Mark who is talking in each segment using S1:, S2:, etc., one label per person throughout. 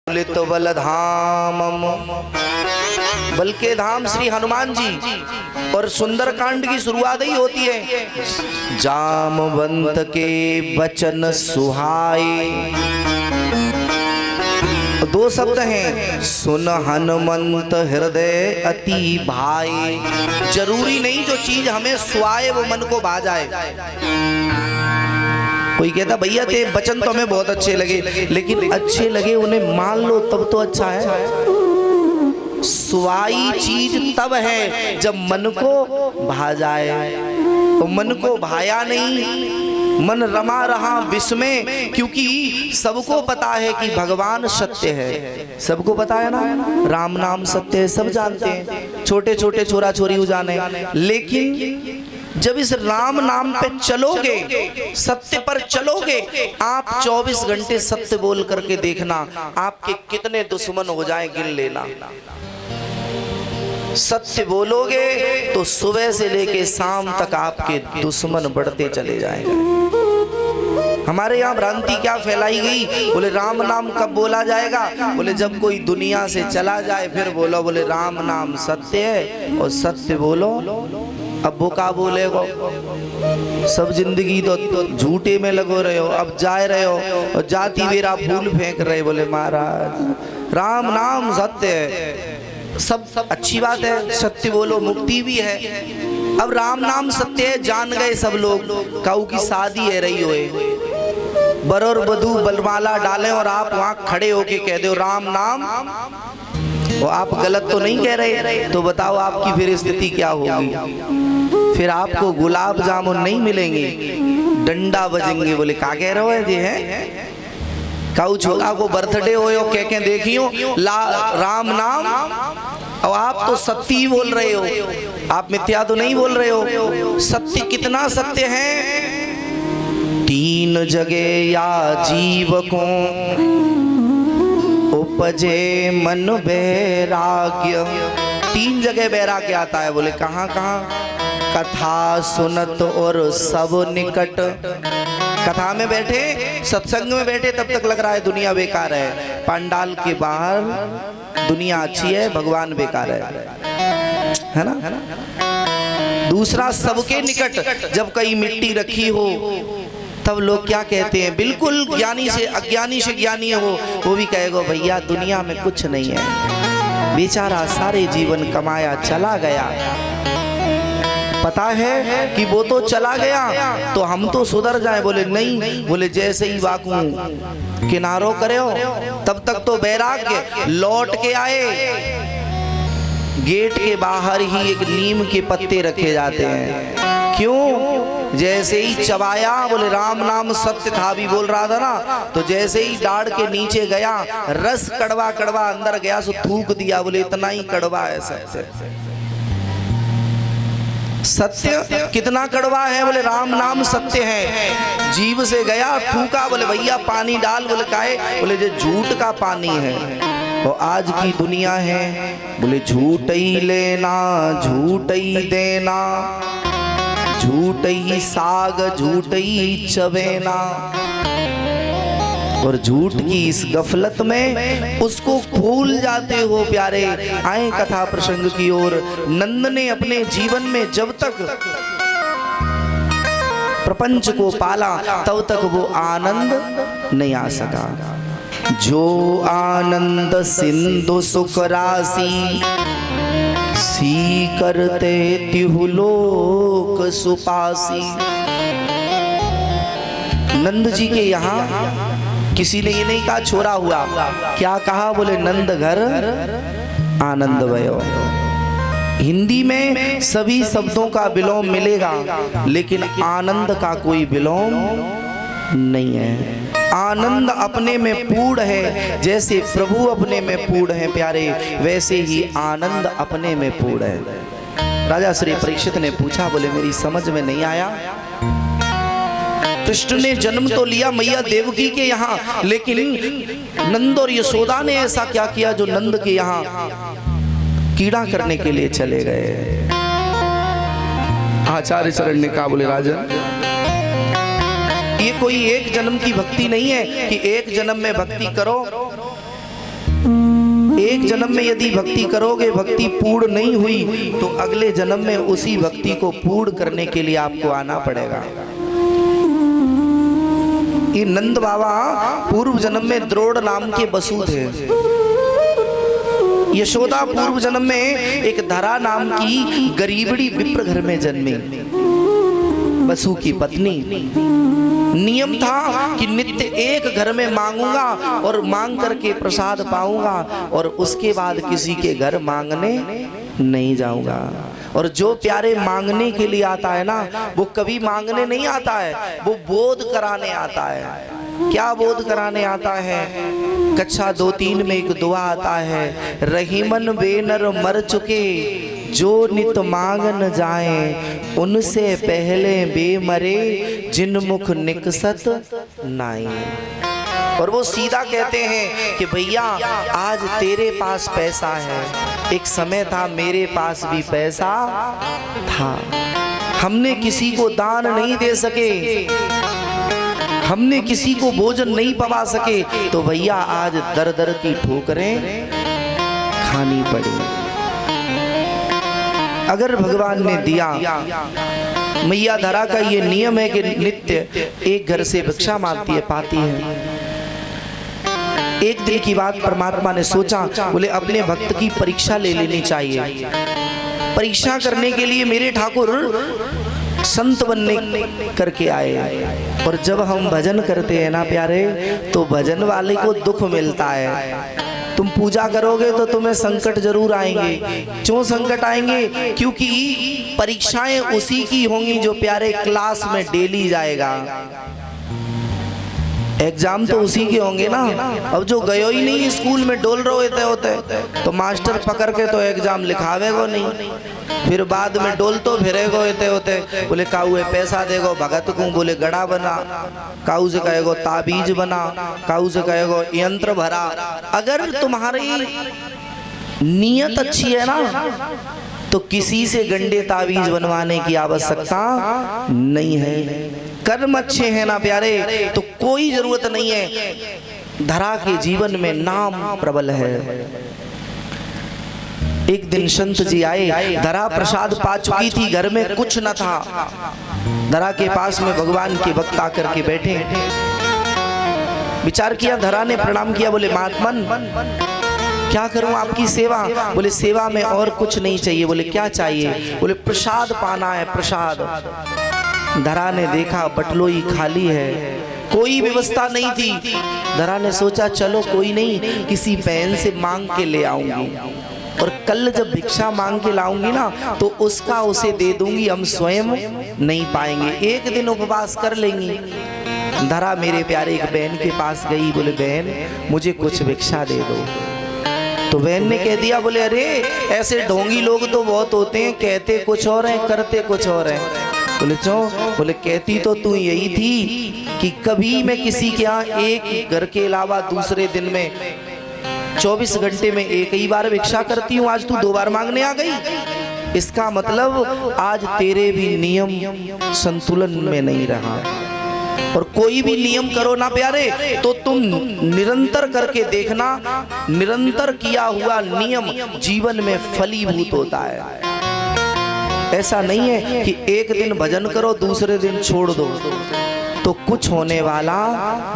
S1: बोले तो बलधाम, बल के धाम श्री हनुमान जी। और सुंदरकांड की शुरुआत ही होती है जामवंत के वचन सुहाए। दो शब्द हैं, सुन हनुमंत हृदय अति भाई। जरूरी नहीं जो चीज हमें सुहाए वो मन को भा जाए। कोई कहता भैया ते वचन तो हमें बहुत अच्छे लगे, लेकिन अच्छे लगे उन्हें मान लो तब तो अच्छा है। सुहाई चीज तब है जब मन को भा जाए। तो मन को भाया नहीं, मन रमा रहा विष में, क्योंकि सबको पता है कि भगवान सत्य है। सबको पता है ना, राम नाम सत्य है, सब जानते हैं, छोटे छोटे छोरा छोरी जाने। लेकिन जब इस राम नाम पे चलोगे, सत्य पर चलोगे, आप 24 घंटे सत्य बोल करके देखना, आपके कितने दुश्मन हो जाएं गिन लेना। सत्य बोलोगे तो सुबह से लेके शाम तक आपके दुश्मन बढ़ते चले जाएंगे। हमारे यहाँ भ्रांति क्या फैलाई गई, बोले राम नाम कब बोला जाएगा, बोले जब कोई दुनिया से चला जाए फिर बोलो। बोले राम नाम सत्य है और सत्य बोलो। अब वो का बोलेगो, सब जिंदगी तो झूठे में लगो रहे हो, अब जा रहे हो और जाती बेरा फूल फेंक रहे। बोले महाराज राम नाम सत्य है, सब अच्छी बात है, सत्य बोलो, मुक्ति भी है। अब राम नाम सत्य है जान गए सब लोग। काऊ की शादी है रही होए, बर और वधू बलमाला डालें और आप वहां खड़े होके कह दो राम नाम, और आप गलत तो नहीं कह रहे, तो बताओ आपकी फिर स्थिति क्या होगी। फिर आपको गुलाब जामुन नहीं मिलेंगे, डंडा बजेंगे। बोले का कह रहे हो जी है, काऊ छोरा को बर्थडे हो कह देखियो राम नाम, और आप तो सत्य ही बोल रहे हो, आप मिथ्या तो नहीं बोल रहे हो। सत्य कितना सत्य है, तीन जगह या जीव को उपजे मन वैराग्य। तीन जगह वैराग्य आता है। बोले कहाँ कहाँ, कथा सुनत और सब निकट। कथा में बैठे, सत्संग में बैठे, तब तक लग रहा है दुनिया बेकार है। पंडाल के बाहर दुनिया अच्छी है, भगवान बेकार है ना। दूसरा सबके निकट, जब कहीं मिट्टी रखी हो तब लोग क्या कहते हैं, बिल्कुल ज्ञानी से अज्ञानी से ज्ञानी है वो भी कहेगा भैया दुनिया में कुछ नहीं है, बेचारा सारे जीवन कमाया चला गया। पता है कि वो तो चला गया तो हम तो सुधर जाए। बोले नहीं, बोले जैसे ही वाकू किनारों करे हो तब तक तो वैराग्य। लौट के आए, गेट के बाहर ही एक नीम के पत्ते रखे जाते हैं। क्यों, जैसे ही चबाया, बोले राम नाम सत्य था भी बोल रहा था ना, तो जैसे ही डाढ़ के नीचे गया, रस कड़वा कड़वा अंदर गया, सो थूक दिया। बोले इतना ही कड़वा है सत्य। सत्य कितना कड़वा है, बोले राम नाम सत्य है। जीव से गया, थूका, बोले भैया पानी डाल। बोले काहे, बोले जो झूठ का पानी है। और आज की दुनिया है, बोले झूठ ही लेना झूठ ही देना, झूठ ही साग झूठ ही चबेना। और झूठ की इस गफलत में उसको भूल जाते हो प्यारे। आए कथा प्रसंग की ओर। नंद ने अपने जीवन में जब तक प्रपंच को पाला तब तक वो आनंद नहीं आ सका। जो आनंद सिंधु सुख राशि, सी करते तिहु लोक सुपासी। नंद जी के यहाँ किसी ने ये नहीं कहा छोरा हुआ, क्या कहा, बोले नंद घर आनंद भयो। हिंदी में सभी शब्दों का विलोम मिलेगा, लेकिन आनंद का कोई विलोम नहीं है। आनंद अपने में पूर्ण है, जैसे प्रभु अपने में पूर्ण है प्यारे, वैसे ही आनंद अपने में पूर्ण है। राजा श्री परीक्षित ने पूछा, बोले मेरी समझ में नहीं आया। कृष्ण ने जन्म तो लिया मैया देवकी के यहाँ, लेकिन नंद और यशोदा ने ऐसा क्या किया जो नंद के यहाँ कीड़ा करने के लिए चले गए। आचार्य चरण ने कहा, बोले राजन ये कोई एक जन्म की भक्ति नहीं है कि एक जन्म में भक्ति करो एक जन्म में यदि भक्ति करोगे, भक्ति पूर्ण नहीं हुई तो अगले जन्म में उसी भक्ति को पूर्ण करने के लिए आपको आना पड़ेगा। ये नंद बाबा पूर्व जन्म में द्रोण नाम के बसु थे। यशोदा पूर्व जन्म में एक धरा नाम की गरीबड़ी विप्र घर में जन्मी, बसु की पत्नी। नियम था कि नित्य एक घर में मांगूंगा और मांग करके प्रसाद पाऊंगा और उसके बाद किसी के घर मांगने नहीं जाऊंगा। और जो प्यारे मांगने के लिए आता है ना, वो कभी मांगने नहीं आता है, वो बोध कराने आता है। क्या बोध कराने आता है? कक्षा 2-3 में एक दुआ आता है, रहीमन बेनर मर चुके जो नित मांग न जाए, उनसे पहले बेमरे जिन मुख निकसत नाई। और वो सीधा कहते हैं कि भैया आज तेरे पास पैसा है, एक समय था मेरे पास भी पैसा था, हमने किसी को दान नहीं दे सके, हमने किसी को भोजन नहीं पवा सके, तो भैया आज दर दर की ठोकरें खानी पड़ी। अगर भगवान ने दिया, मैया धरा का ये नियम है कि नित्य एक घर से भिक्षा मांगती है, पाती है। एक दिन की बात परमात्मा ने सोचा, बोले अपने भक्त की परीक्षा ले लेनी चाहिए। परीक्षा करने के लिए मेरे ठाकुर संत बनने करके आए। और जब हम भजन करते हैं ना प्यारे, तो भजन वाले को दुख मिलता है। तुम पूजा करोगे तो तुम्हें संकट जरूर आएंगे। क्यों संकट आएंगे? क्योंकि परीक्षाएं उसी की होंगी जो प्यारे क्लास में डेली जाएगा। एग्जाम तो उसी के होंगे ना। अब जो गयो ही नहीं स्कूल में डोल रहे होते तो मास्टर पकड़ के तो एग्जाम लिखावेगो नहीं, फिर बाद में डोल तो फिरेगो होते। बोले काऊ पैसा देगो भगत को, बोले गड़ा बना, काऊ से कहेगो ताबीज बना, काऊ से कहेगो यंत्र भरा। अगर तुम्हारी नीयत अच्छी है ना, तो किसी से गंडे ताबीज बनवाने की आवश्यकता नहीं है। कर्म अच्छे हैं ना प्यारे, तो कोई जरूरत नहीं है। धरा के जीवन में नाम प्रबल है। एक दिन संत जी आए, धरा प्रसाद पा चुकी थी, घर में कुछ न था। धरा के पास में भगवान के भक्त आकर के बैठे, विचार किया। धरा ने प्रणाम किया, बोले महात्मन क्या करूं आपकी सेवा? बोले सेवा में और कुछ नहीं चाहिए। बोले क्या चाहिए? बोले प्रसाद पाना है, प्रसाद। धरा ने देखा बटलोई खाली है, कोई व्यवस्था नहीं थी। धरा ने सोचा चलो कोई नहीं, किसी बहन से मांग के ले आऊंगी, और कल जब भिक्षा मांग के लाऊंगी ना तो उसका उसे दे दूंगी, हम स्वयं नहीं पाएंगे, एक दिन उपवास कर लेंगी। धरा मेरे प्यारे एक बहन के पास गई, बोले बहन मुझे कुछ भिक्षा दे दो। तो बहन ने कह दिया, बोले अरे ऐसे ढोंगी लोग तो बहुत होते हैं, कहते कुछ और हैं करते कुछ और हैं। बोले क्यों? बोले कहती तो तू यही थी कि कभी मैं किसी के यहाँ एक घर के अलावा दूसरे दिन में 24 घंटे में एक ही बार भिक्षा करती हूँ, आज तू 2 बार मांगने आ गई। इसका मतलब आज तेरे भी नियम संतुलन में नहीं रहा। और कोई भी नियम करो ना प्यारे, तो तुम निरंतर करके देखना, निरंतर किया हुआ नियम जीवन में फलीभूत होता है। ऐसा नहीं है कि एक दिन भजन करो दूसरे दिन छोड़ दो, तो कुछ होने वाला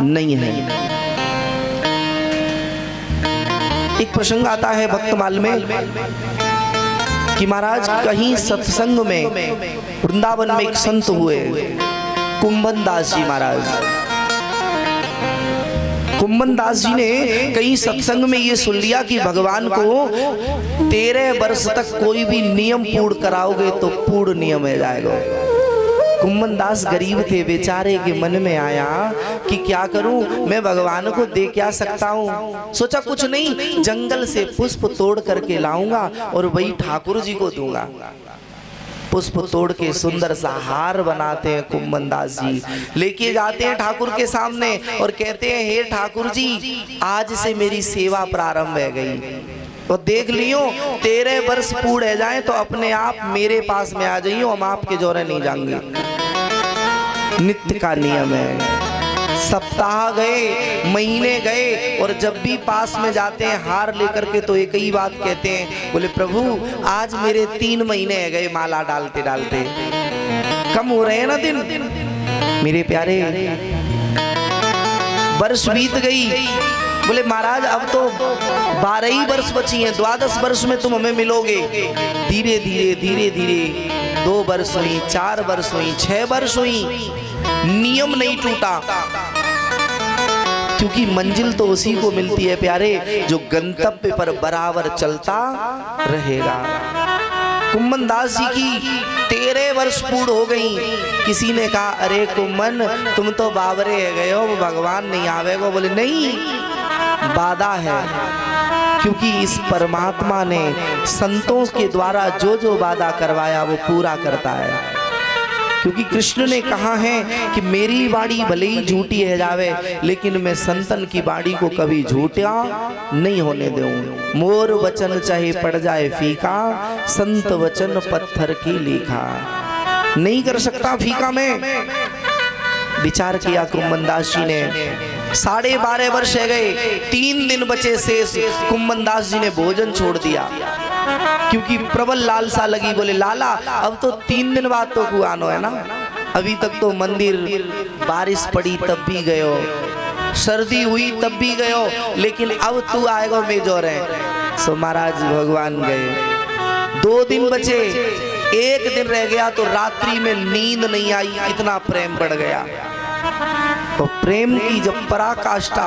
S1: नहीं है। एक प्रसंग आता है भक्तमाल में कि महाराज कहीं सत्संग में वृंदावन में एक संत हुए, कुंभन दास जी महाराज। कुंभन दास जी ने कहीं सत्संग में ये सुन लिया कि भगवान को 13 वर्ष तक कोई भी नियम पूर्ण कराओगे तो पूर्ण नियम हो जाएगा। कुंभन दास गरीब थे, बेचारे के मन में आया कि क्या करूं, मैं भगवान को दे क्या सकता हूं। सोचा कुछ नहीं, जंगल से पुष्प तोड़ करके लाऊंगा और वही ठाकुर जी को दूंगा। पुष्प तोड़ के सुंदर सा हार बनाते हैं कुंभन दास जी, लेके जाते हैं ठाकुर के सामने और कहते हैं हे ठाकुर जी, आज से मेरी सेवा प्रारंभ हो गई। तो देख लियो 13 वर्ष पूर्ण हो जाए तो अपने आप मेरे पास में आ जाइयो, हम आपके जोरे नहीं जाएंगे। नित्य का नियम है। सप्ताह गए, महीने गए, और जब भी पास में जाते हैं हार लेकर के तो एक ही बात कहते हैं, बोले प्रभु आज मेरे 3 महीने गए माला डालते डालते, कम हो रहे हैं ना दिन। मेरे प्यारे वर्ष बीत गई, बोले महाराज अब तो 12 ही वर्ष बची हैं, 12 वर्ष में तुम हमें मिलोगे। धीरे धीरे धीरे धीरे 2 वर्ष हुई, 4 वर्ष हुई, 6 वर्ष हुई, नियम नहीं टूटा, क्योंकि मंजिल तो उसी को मिलती है प्यारे जो गंतव्य पर बराबर चलता रहेगा। कुम्मन दास जी की 13 वर्ष पूर्ण हो गई। किसी ने कहा अरे कुम्मन तुम तो बाबरे गए हो, भगवान नहीं आवेगा। बोले नहीं, वादा है, क्योंकि इस परमात्मा ने संतों के द्वारा जो जो वादा करवाया वो पूरा करता है। क्योंकि कृष्ण ने कहा है कि मेरी बाड़ी भले ही झूठी है जावे, लेकिन मैं संतन की बाड़ी को कभी झूठा नहीं होने दूं। मोर वचन चाहे पड़ जाए फीका, संत वचन पत्थर की लिखा। नहीं कर सकता फीका में। विचार किया कुम्मन दास जी ने, 12.5 वर्ष है गए, 3 दिन बचे शेष। कुम्मन दास जी ने भोजन छोड़ दिया, क्योंकि प्रबल लालसा लगी। बोले लाला अब तो 3 दिन बाद तो कुआनो है ना, अभी तक तो मंदिर, बारिश पड़ी तब भी गयो, सर्दी हुई तब भी गयो, लेकिन अब तू आएगा मेजोर है। सो महाराज भगवान गए। 2 दिन बचे, 1 दिन रह गया तो रात्रि में नींद नहीं आई, इतना प्रेम बढ़ गया। तो प्रेम की जब पराकाष्ठा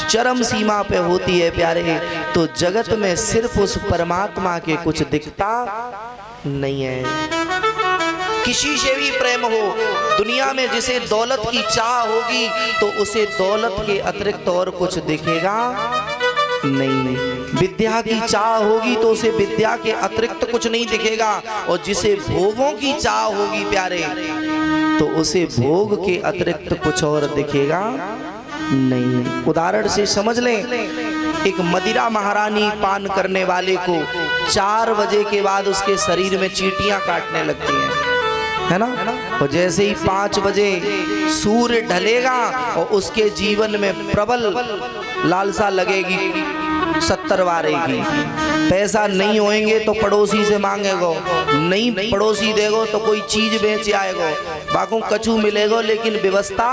S1: चरम सीमा पे होती है प्यारे, तो जगत में सिर्फ उस परमात्मा के कुछ दिखता नहीं है। किसी से भी प्रेम हो, दुनिया में जिसे दौलत की चाह होगी तो उसे दौलत के अतिरिक्त और कुछ दिखेगा नहीं। विद्या की चाह होगी तो उसे विद्या के अतिरिक्त कुछ नहीं दिखेगा, और जिसे भोगों की चाह होगी प्यारे तो उसे भोग के अतिरिक्त कुछ और दिखेगा नहीं। उदाहरण से समझ लें, एक मदिरा महारानी पान करने वाले को 4 बजे के बाद उसके शरीर में चींटियां काटने लगती हैं, है ना। और जैसे ही 5 बजे सूर्य ढलेगा और उसके जीवन में प्रबल लालसा लगेगी 70 वारे की। पैसा नहीं होएंगे तो पड़ोसी से मांगेगो, नहीं पड़ोसी देगो तो कोई चीज बेच आएगो, बाकी कछु मिलेगो लेकिन व्यवस्था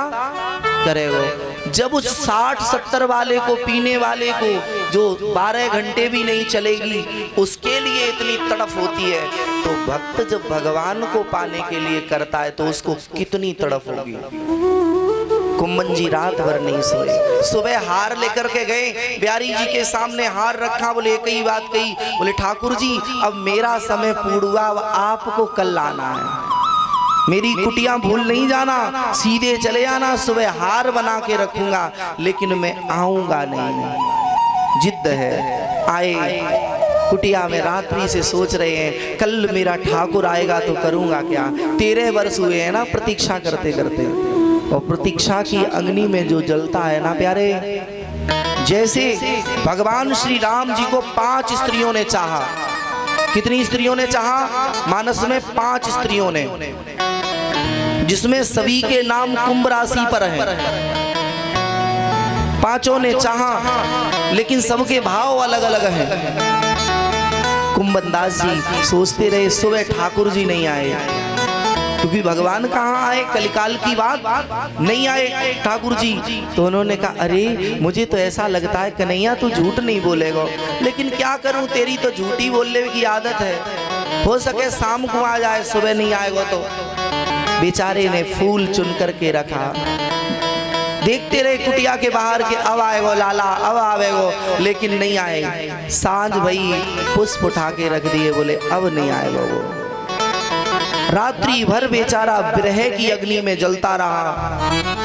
S1: करेगो। जब उस 60-70 वाले को, पीने वाले को जो 12 घंटे भी नहीं चलेगी, उसके लिए इतनी तड़फ होती है, तो भक्त जब भगवान को पाने के लिए करता है तो उसको कितनी तड़फ होगी। कुम्मन जी रात भर नहीं सोए। सुबह हार लेकर के गए, बिहारी जी के सामने हार रखा, बोले एक ही बात कही, बोले ठाकुर जी अब मेरा समय पूरा, आपको कल लाना है, मेरी कुटिया भूल नहीं जाना, सीधे चले जाना, सुबह हार बना के रखूंगा, लेकिन मैं आऊंगा नहीं। जिद है। आए कुटिया में, रात्रि से सोच रहे हैं कल मेरा ठाकुर आएगा तो करूंगा क्या। 13 वर्ष हुए हैं ना प्रतीक्षा करते करते, और प्रतीक्षा की अग्नि में जो जलता है ना प्यारे, जैसे भगवान श्री राम जी को 5 स्त्रियों ने चाहा। कितनी स्त्रियों ने चाहा? मानस में 5 स्त्रियों ने, जिसमें सभी के नाम कुंभ राशि पर हैं। 5 ने चाहा, लेकिन सबके भाव अलग अलग हैं। कुम्मन दास जी सोचते रहे, सुबह ठाकुर जी नहीं आए, क्योंकि भगवान कहाँ आए, कलिकाल की बात, नहीं आए ठाकुर जी। तो उन्होंने कहा अरे मुझे तो ऐसा लगता है कन्हैया तू झूठ नहीं बोलेगा, लेकिन क्या करूं, तेरी तो झूठी बोलने की आदत है, हो सके शाम को आ जाए, सुबह नहीं आएगा तो। बेचारे ने फूल चुन करके रखा, देखते रहे कुटिया के बाहर के अब आएगो लाला, अब आवेगो, लेकिन नहीं आए। सांझ भई, पुष्प उठा के रख दिए, बोले अब नहीं आएगा वो। रात्रि भर बेचारा विरह की अग्नि में जलता रहा।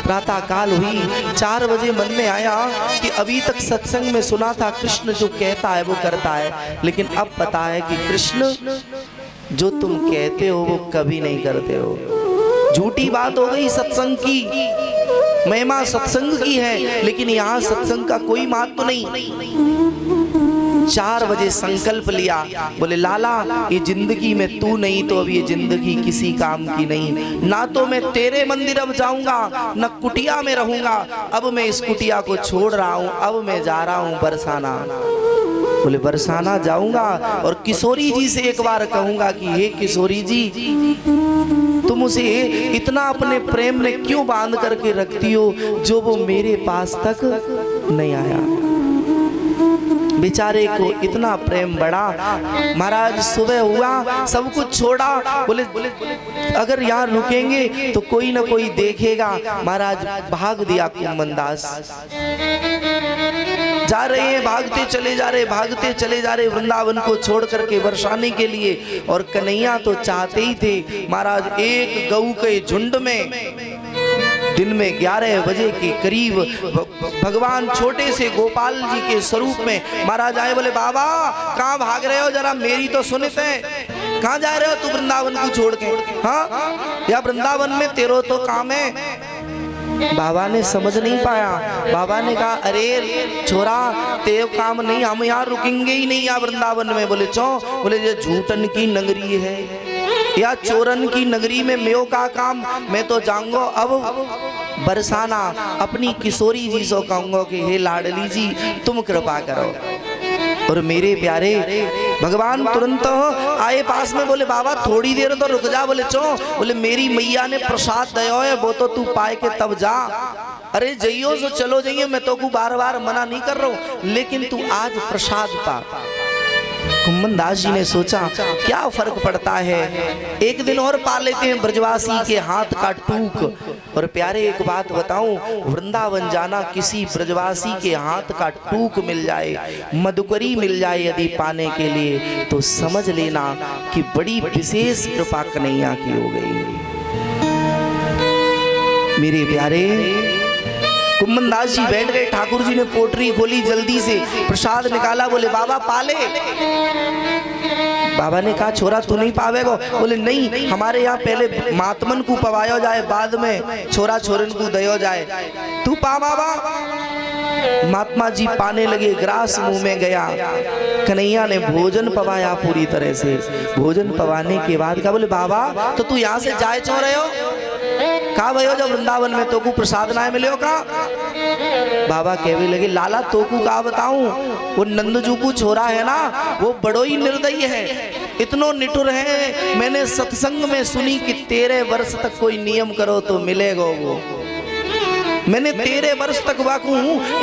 S1: प्रातः काल हुई, 4 बजे मन में आया कि अभी तक सत्संग में सुना था कृष्ण जो कहता है वो करता है, लेकिन अब पता है कि कृष्ण जो तुम कहते हो वो कभी नहीं करते हो। झूठी बात हो गई सत्संग की, महिमा सत्संग की है, लेकिन यहाँ सत्संग का कोई महत्व नहीं। 4 बजे संकल्प लिया, बोले लाला ये जिंदगी में तू नहीं तो अब ये जिंदगी किसी काम की नहीं, ना तो मैं तेरे मंदिर अब जाऊंगा न कुटिया में रहूंगा, अब मैं इस कुटिया को छोड़ रहा हूं, अब मैं जा रहा हूं बरसाना। बोले बरसाना जाऊंगा और किशोरी जी से एक बार कहूंगा कि हे किशोरी जी, तुम उसे इतना अपने प्रेम में क्यों बांध करके रखती हो जो वो मेरे पास तक नहीं आया। बेचारे को इतना प्रेम बढ़ा। महाराज सुबह हुआ, सब कुछ छोड़ा, बोले अगर यहाँ रुकेंगे तो कोई ना कोई देखेगा। महाराज भाग दिया कुम्मनदास, जा रहे हैं, भागते चले जा रहे, भागते चले जा रहे वृंदावन को छोड़ करके बरसाने के लिए। और कन्हैया तो चाहते ही थे। महाराज एक गऊ के झुंड में दिन में 11 बजे के करीब भगवान छोटे से गोपाल जी के स्वरूप में महाराज आए। बोले बाबा कहाँ भाग रहे हो, जरा मेरी तो सुनते हैं, कहाँ जा रहे हो तू वृंदावन को छोड़ के? हाँ या वृंदावन में तेरो तो काम है। बाबा ने समझ नहीं पाया। बाबा ने कहा अरे छोरा तेरे काम नहीं, हम यहाँ रुकेंगे ही नहीं यहाँ वृंदावन में। बोले चो, बोले ये झूठन की नगरी है या चोरन की नगरी में मेरे का काम, मैं तो जाऊंगा अब बरसाना। अपनी किशोरी जी से कहूंगा कि हे लाडली जी तुम कृपा करो। और मेरे प्यारे भगवान तुरंत आए पास में। बोले बाबा थोड़ी देर तो रुक जा। बोले चो, बोले मेरी मैया ने प्रसाद दयो है, वो तो तू पाए के तब जा। अरे जइयो तो चलो जाइए, मैं तो को बार बार मना नहीं कर रहा हूं, लेकिन तू आज प्रसाद पा। कुम्मनदास जी ने सोचा क्या फर्क पड़ता है, एक दिन और पा लेते हैं ब्रजवासी के हाथ का टूक। और प्यारे एक बात बताऊं, वृंदावन जाना किसी ब्रजवासी के हाथ का टूक मिल जाए, मधुकरी मिल जाए यदि पाने के लिए, तो समझ लेना कि बड़ी विशेष कृपा कन्हैया की हो गई। मेरे प्यारे कुम्मनदास जी बैठ गए, ठाकुर जी ने पोटरी खोली, जल्दी से प्रसाद निकाला। बोले बाबा पाले। बाबा ने कहा छोरा तू नहीं पावेगो। बोले नहीं, हमारे यहाँ पहले मातमन को पवायो जाए, बाद में छोरा छोरन को दयो जाए, तू पा बाबा। महात्मा जी पाने लगे, ग्रास मुंह में गया। कन्हैया ने भोजन पवाया पूरी तरह से। भोजन पवाने के बाद कहा बोले बाबा तो तू यहाँ से जाए चो रहे हो? कहा भयो जब वृंदावन में तोकू प्रसाद ना मिले का? बाबा कहने लगे लाला तोकू का बताऊं, वो नंदजू को छोरा है ना, वो बड़ो ही निर्दयी है, इतनो निठुर है। मैंने सत्संग में सुनी कि 13 वर्ष तक कोई नियम करो तो मिलेगा वो। मैंने 13 वर्ष तक वाकू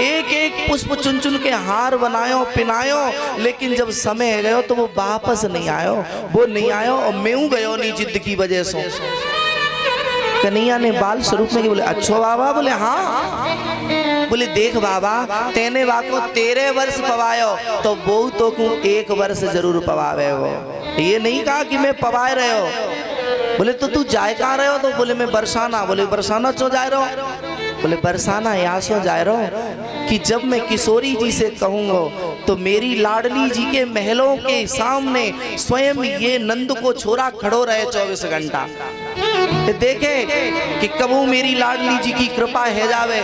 S1: एक एक पुष्प चुन चुन के हार बनायो पिनायो, लेकिन जब समय गयो तो वो वापस नहीं आयो, वो नहीं आयो और मैं गयो नहीं जिद की वजह से। कन्हैया ने बाल स्वरूप में बोले अच्छो बाबा? बोले हाँ। बोले देख बाबा तेने वाको 13 वर्ष पवायो तो बहु तो को 1 वर्ष जरूर पवावे हो, ये नहीं कहा कि मैं पवाए रहे हो। बोले तो तू जाए कहाँ रहे हो? तो बोले मैं बरसाना। बोले बरसाना चो जाए रहो? बोले बरसाना यहाँ सो जाए रहो कि जब मैं किशोरी जी से कहूँगा तो मेरी लाडली जी के महलों के सामने स्वयं ये नंद को छोरा खड़ो रहे 24 घंटा, देखे कि कबू मेरी लाडली जी की कृपा है जावे।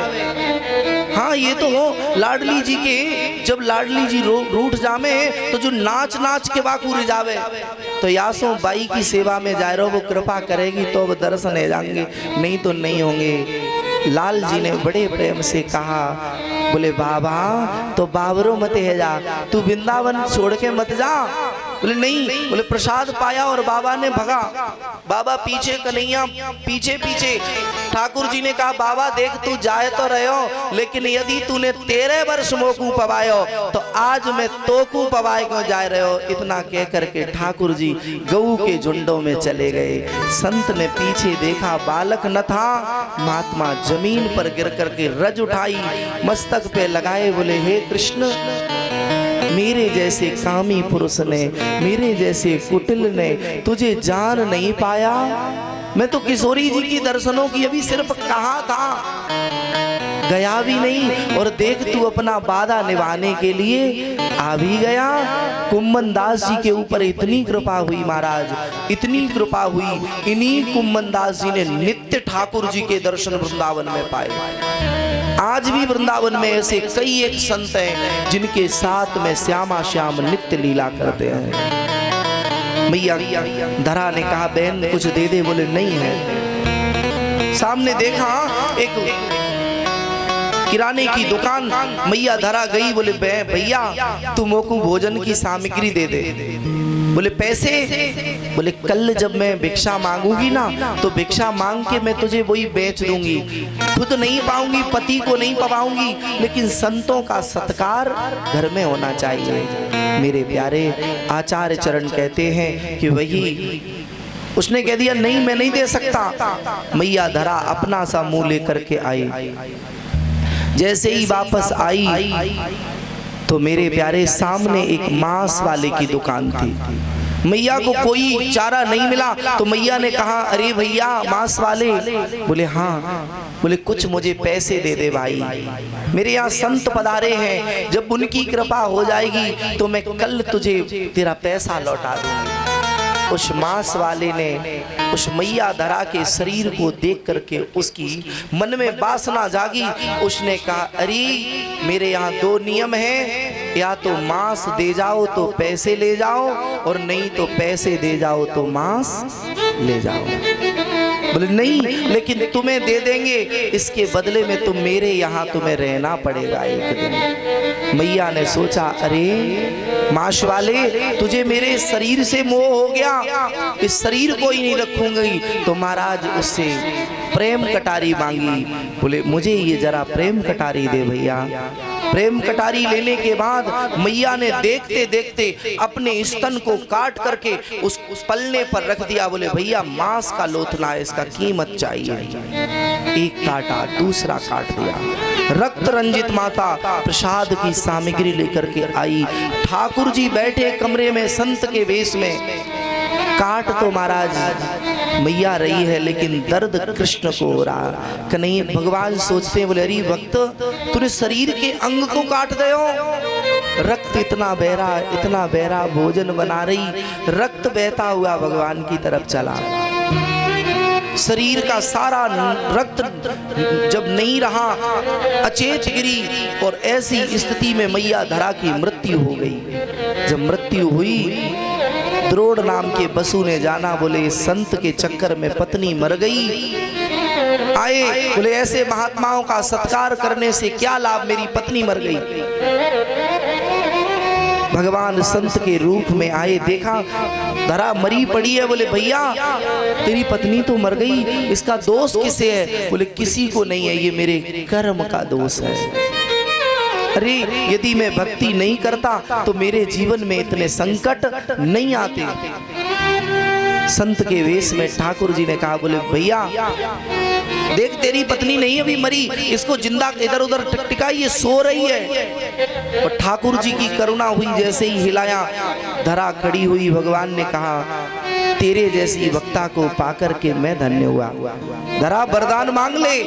S1: हाँ ये तो हो लाडली जी के, जब लाडली जी रूठ जावे तो जो नाच नाच के बाकू जावे, तो यासो बाई की सेवा में जाए रहो, वो कृपा करेगी तो अब दर्शन है जाएंगे, नहीं तो नहीं होंगे। लाल जी ने बड़े प्रेम से कहा बोले बाबा तो बाबरो मत है जा, तू वृंदावन छोड़ के मत जा। बोले नहीं। बोले प्रसाद पाया और बाबा ने भगा। बाबा पीछे, कन्हैया पीछे पीछे। ठाकुर जी ने कहा बाबा देख तू जाए तो रहे हो, लेकिन यदि तूने 13 वर्ष मोकू पवायो तो आज मैं तोकू पवाए क्यों जाए रहे हो। इतना कह करके ठाकुर जी गऊ के झुंडों में चले गए। संत ने पीछे देखा, बालक न था। महात्मा जमीन पर गिर करके रज उठाई, मस्तक पे लगाए, बोले हे कृष्ण मेरे जैसे कामी पुरुष ने, मेरे जैसे कुटिल ने तुझे जान नहीं पाया। मैं तो किशोरी जी की दर्शनों की अभी सिर्फ कहा था, गया भी नहीं, और देख तू अपना वादा निभाने के लिए आ भी गया। कुम्मनदास जी के ऊपर इतनी कृपा हुई महाराज, इतनी कृपा हुई, इन्हीं कुम्मनदास जी ने नित्य ठाकुर जी के दर्शन वृंदावन में पाए। आज भी वृंदावन में ऐसे कई एक संत हैं जिनके साथ में श्यामा श्याम नित्य लीला करते हैं। मैया धरा ने कहा बहन कुछ दे दे, बोले नहीं है। सामने देखा एक किराने की दुकान, मैया धरा गई, बोले भैया तुम को भोजन की सामग्री दे दे। बोले पैसे? बोले कल जब मैं भिक्षा मांगूंगी ना तो भिक्षा मांग के मैं तुझे वही बेच दूंगी, खुद नहीं पाऊंगी, पति को नहीं पाऊंगी, लेकिन संतों का सत्कार घर में होना चाहिए। मेरे प्यारे आचार्य चरण कहते हैं कि वही उसने कह दिया नहीं मैं नहीं दे सकता। मैया धरा अपना सा मुंह लेकर के आई। जैसे ही वापस आई तो मेरे प्यारे सामने एक मांस वाले की दुकान थी। मैया को कोई चारा नहीं मिला तो मैया ने कहा अरे भैया मांस वाले? बोले हाँ। बोले कुछ मुझे पैसे दे दे भाई, मेरे यहाँ संत पधारे हैं, जब उनकी कृपा हो जाएगी तो मैं कल तुझे तेरा पैसा लौटा दूंगी। उस मांस वाले ने उस मैया धरा के शरीर को देख करके उसकी मन में वासना जागी। उसने कहा अरे मेरे यहाँ दो नियम हैं, या तो मांस दे जाओ तो पैसे ले जाओ, और नहीं तो पैसे दे जाओ तो मांस ले जाओ। बोले नहीं लेकिन तुम्हें दे देंगे, इसके बदले में तुम मेरे यहाँ तुम्हें रहना पड़ेगा एक दिन। मैया ने सोचा अरे मांस वाले तुझे मेरे शरीर से मोह हो गया, इस शरीर को ही नहीं रखूंगी। तो महाराज उससे प्रेम कटारी मांगी। बोले मुझे ये जरा प्रेम कटारी दे भैया। प्रेम कटारी लेने के बाद मैया ने देखते देखते अपने स्तन को काट करके उस पलने पर रख दिया। बोले भैया मांस का लोथना है, इसका कीमत चाहिए। एक काटा, दूसरा काट दिया। रक्त रंजित माता प्रसाद की सामग्री लेकर के आई। ठाकुर जी बैठे कमरे में संत के वेश में। काट तो महाराज मैया रही है लेकिन दर्द कृष्ण को हो रहा। कन्हैया भगवान सोचते हैं बोले अरे भक्त तूने शरीर के अंग को काट दे हो, रक्त इतना बहरा भोजन बना रही, रक्त बहता हुआ भगवान की तरफ चला। शरीर का सारा रक्त जब नहीं रहा अचेत गिरी, और ऐसी स्थिति में मैया धरा की मृत्यु हो गई। जब मृत्यु हुई द्रोड़ नाम के बसु ने जाना, बोले संत के चक्कर में पत्नी मर गई। आए बोले ऐसे महात्माओं का सत्कार करने से क्या लाभ, मेरी पत्नी मर गई। भगवान संत के रूप में आए, देखा धरा मरी पड़ी है। बोले भैया तेरी पत्नी तो मर गई, इसका दोष किसे है? बोले किसी को नहीं है, ये मेरे कर्म का दोष है। अरे यदि मैं भक्ति नहीं करता तो मेरे जीवन में इतने संकट नहीं आते। संत के वेश में ठाकुर जी ने कहा बोले भैया देख तेरी पत्नी नहीं अभी मरी, इसको जिंदा इधर उधर टिका, ये सो रही है। और ठाकुर जी की करुणा हुई, जैसे ही हिलाया धरा खड़ी हुई। भगवान ने कहा तेरे जैसी वक्ता को पाकर के मैं धन्य हुआ, धरा वरदान मांग ले।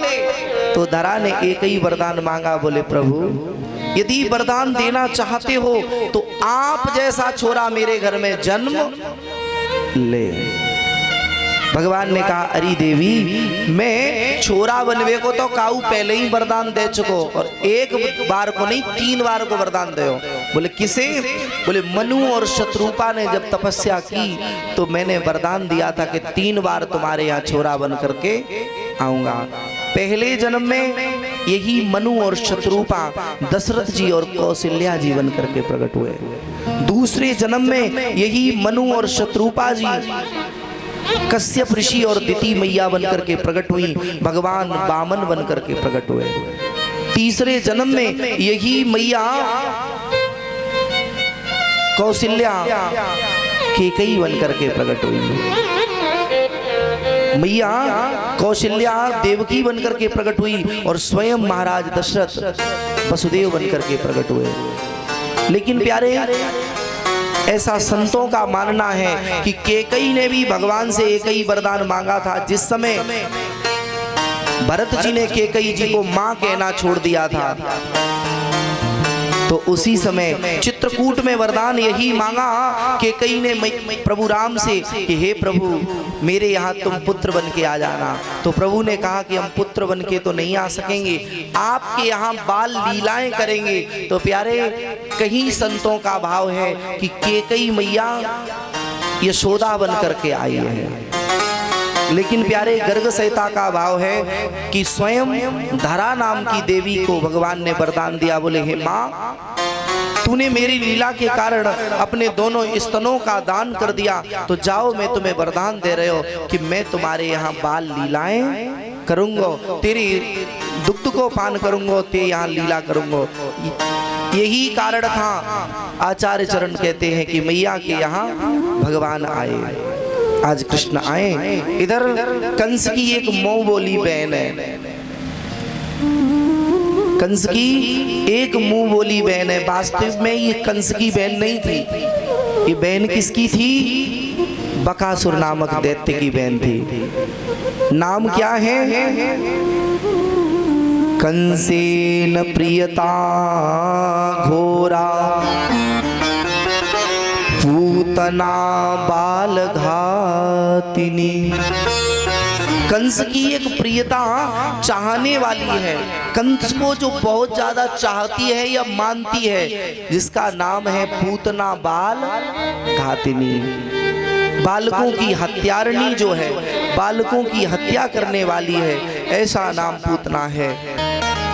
S1: तो धरा ने एक ही वरदान मांगा, बोले प्रभु यदि वरदान देना चाहते हो तो आप जैसा छोरा मेरे घर में जन्म ले। भगवान ने कहा अरे देवी मैं छोरा बनवे को तो काऊ पहले ही वरदान दे चुको, और एक बार को नहीं 3 बार को वरदान दे। बोले किसे? बोले मनु और शत्रुपा ने जब तपस्या की तो मैंने वरदान दिया था कि 3 बार तुम्हारे यहाँ छोरा बन करके आऊंगा। पहले जन्म में यही मनु और शत्रुपा दशरथ जी और कौशल्या जी बन करके प्रकट हुए। दूसरे जन्म में यही मनु और शत्रुपा जी कश्यप ऋषि और दिति मैया बन करके प्रकट हुई, भगवान वामन बन करके प्रकट हुए। तीसरे जन्म में यही मैया कौशल्या केकई बन करके प्रकट हुई। मैया कौशल्या देवकी बनकर के प्रकट हुई और स्वयं महाराज दशरथ वसुदेव बनकर के प्रकट हुए। लेकिन प्यारे ऐसा संतों का मानना है कि केकई ने भी भगवान से एक ही वरदान मांगा था। जिस समय भरत जी ने केकई जी को मां कहना छोड़ दिया था तो उसी समय चित्रकूट में वरदान यही मांगा कि कई ने प्रभु राम से कि हे प्रभु मेरे यहाँ तुम पुत्र बन के आ जाना। तो प्रभु ने कहा कि हम पुत्र बन के तो नहीं आ सकेंगे, आपके यहाँ बाल लीलाएं करेंगे। तो प्यारे कहीं संतों का भाव है कि केकई मैया यशोदा बन करके आई है, लेकिन प्यारे गर्ग सहिता का भाव है कि स्वयं धरा नाम की देवी को भगवान ने वरदान दिया। बोले हे माँ, तूने मेरी लीला के कारण अपने दोनों स्तनों का दान कर दिया, तो जाओ मैं तुम्हें वरदान दे रहे हो कि मैं तुम्हारे यहाँ बाल लीलाएं करूंगा, तेरी दुग्ध को पान करूंगा, ते यहाँ लीला करूंगा। यही कारण था, आचार्य चरण कहते हैं कि मैया के यहाँ भगवान आए, आज कृष्ण आए। इधर कंस की एक मुंह बोली बहन है, कंस की एक मुंह बोली बहन है। वास्तव में ये कंस की बहन नहीं थी, ये बहन किसकी थी? बकासुर नामक दैत्य की बहन थी। नाम क्या है? कंसेन प्रियता घोरा पूतना बाल घातिनी। कंस की एक प्रियता चाहने वाली है, कंस को जो बहुत ज्यादा चाहती है या मानती है, जिसका नाम है पूतना बाल घातिनी। बालकों की हत्यारणी जो है, बालकों की हत्या करने वाली है, ऐसा नाम पूतना है।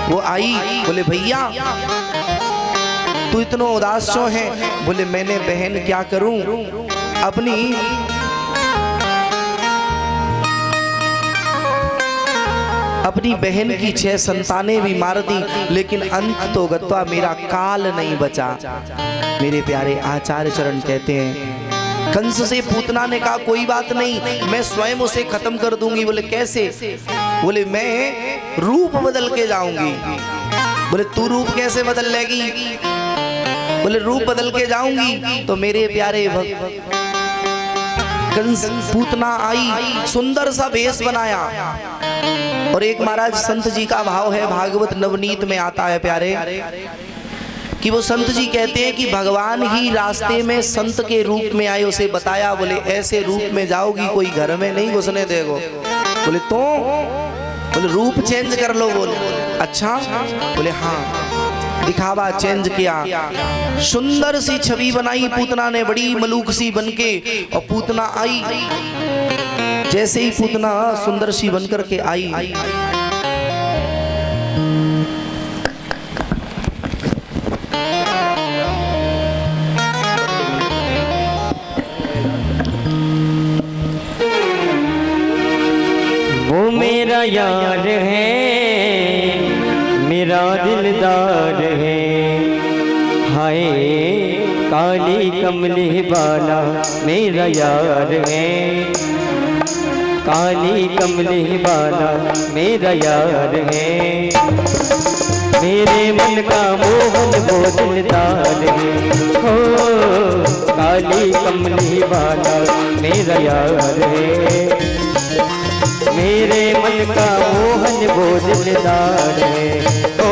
S1: वो आई, बोले भैया तू इतना उदास क्यों है? बोले मैंने बहन क्या करूं, अपनी बहन की 6 संतानें भी मार दी, लेकिन अंत तो गत्वा मेरा काल नहीं बचा। मेरे प्यारे आचार्य चरण कहते हैं कंस से पूतना ने कहा कोई बात नहीं, मैं स्वयं उसे खत्म कर दूंगी। बोले कैसे? बोले मैं रूप बदल के जाऊंगी। बोले तू रूप कैसे बदल लेगी? बोले रूप बदल के जाऊंगी। तो मेरे प्यारे कंस पूतना आई, सुंदर सा भेष बनाया। और एक महाराज संत जी का भाव है, भागवत नवनीत में आता है प्यारे, कि वो संत जी कहते हैं कि भगवान ही रास्ते में संत के रूप में आए, उसे बताया। बोले ऐसे रूप में जाओगी कोई घर में नहीं घुसने देगो। बोले तो? बोले रूप चेंज कर लो। बोले अच्छा? बोले हाँ। दिखावा चेंज किया, सुंदर सी छवि बनाई पूतना ने, बड़ी मलूक सी बनके। और पूतना आई, जैसे ही पूतना सुंदर सी बनकर के आई,
S2: वो मेरा यार है, मेरा दिलदार है। हाय काली कमली बाला मेरा यार है, काली कमली बाला मेरा यार है। मेरे मन का मोहन वो दिलदार है, हो काली कमली बाला मेरा यार है। मेरे मन का मोहन वो दिलदार है, ओ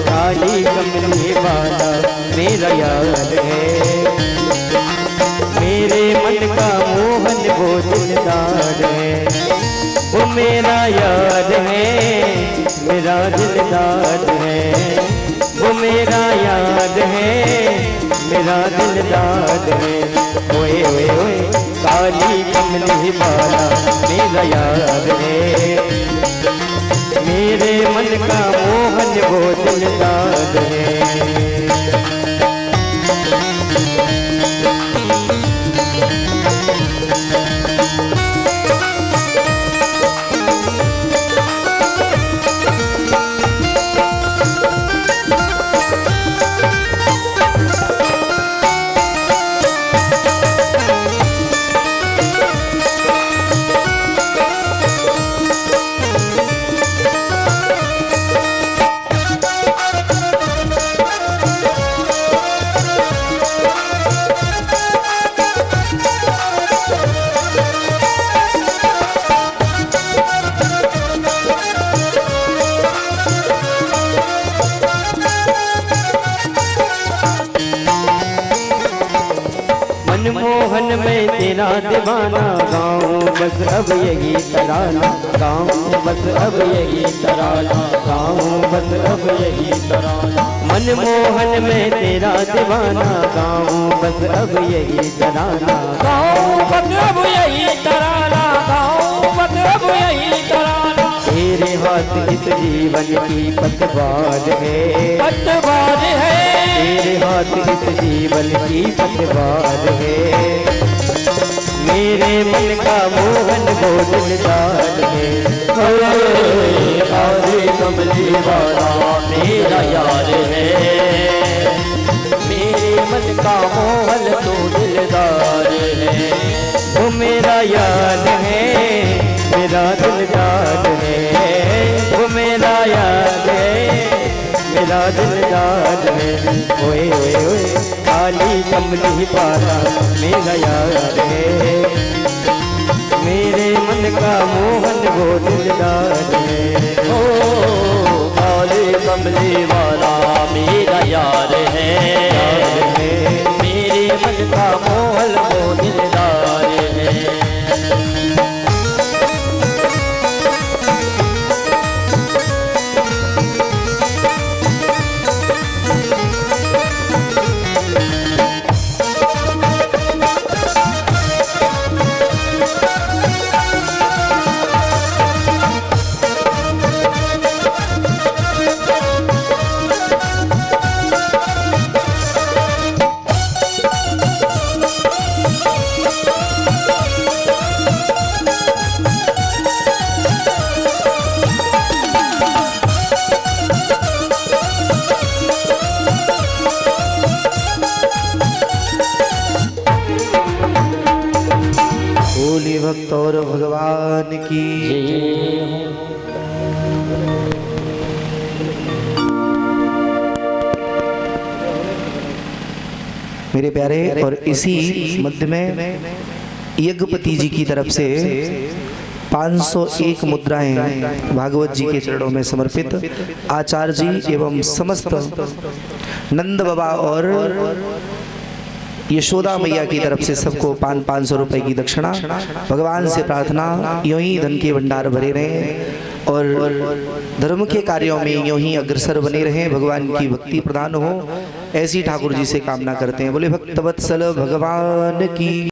S2: काली कमली बाला मेरा यार है। मेरे मन का मोहन वो दिलदार है, वो मेरा यार है, मेरा दिलदार है। वो मेरा यार है, मेरा दिलदार है। ओए ओए ओए काली कमली बाला मेरा यार है। मेरे मन का मोहन वो दिलदार है। में तेरा दीवाना, गाऊं बस अब यही तराना, गाऊं बस अब यही तराना, गाऊं बस अब यही तराना। मनमोहन में तेरा दीवाना, गाऊं बस अब यही तराना,
S3: गाऊं बस अब यही तराना, गाऊं बस अब यही तराना।
S2: तेरे हाथ इस जीवन की पतवार है,
S3: पतवार है,
S2: तेरे हाथ इस जीवन की पतवार है। मेरे मन का मोहन वो दिलदार है,
S3: काली कमली वाला मेरा यार है। मेरे मन का मोहन तो दिलदार है।
S2: वो मेरा यार है, मेरा दिलदार है, वो मेरा यार है, मेरा दिलदार है। ओए ओए ओए काली कमली वाला मेरा यार है, मेरे मन का मोहन वो दिलदार है।
S3: ओ काली कमली वाला मेरा यार है। मेरे मन का मोहन वो दिलदार है।
S1: बोले भक्त और भगवान की। मेरे प्यारे, और इसी मध्य में यज्ञपति जी की तरफ से 501 मुद्राएं भागवत जी के चरणों में समर्पित आचार्य जी एवं समस्त नंद बाबा और यशोदा मैया की तरफ से सबको 500 रुपए की दक्षिणा। भगवान से प्रार्थना यूं ही धन के भंडार भरे रहें और धर्म के कार्यों में यूं ही अग्रसर बने रहें, भगवान की भक्ति प्रदान हो, ऐसी ठाकुर जी से कामना करते हैं। बोले भक्तवत्सल भगवान की।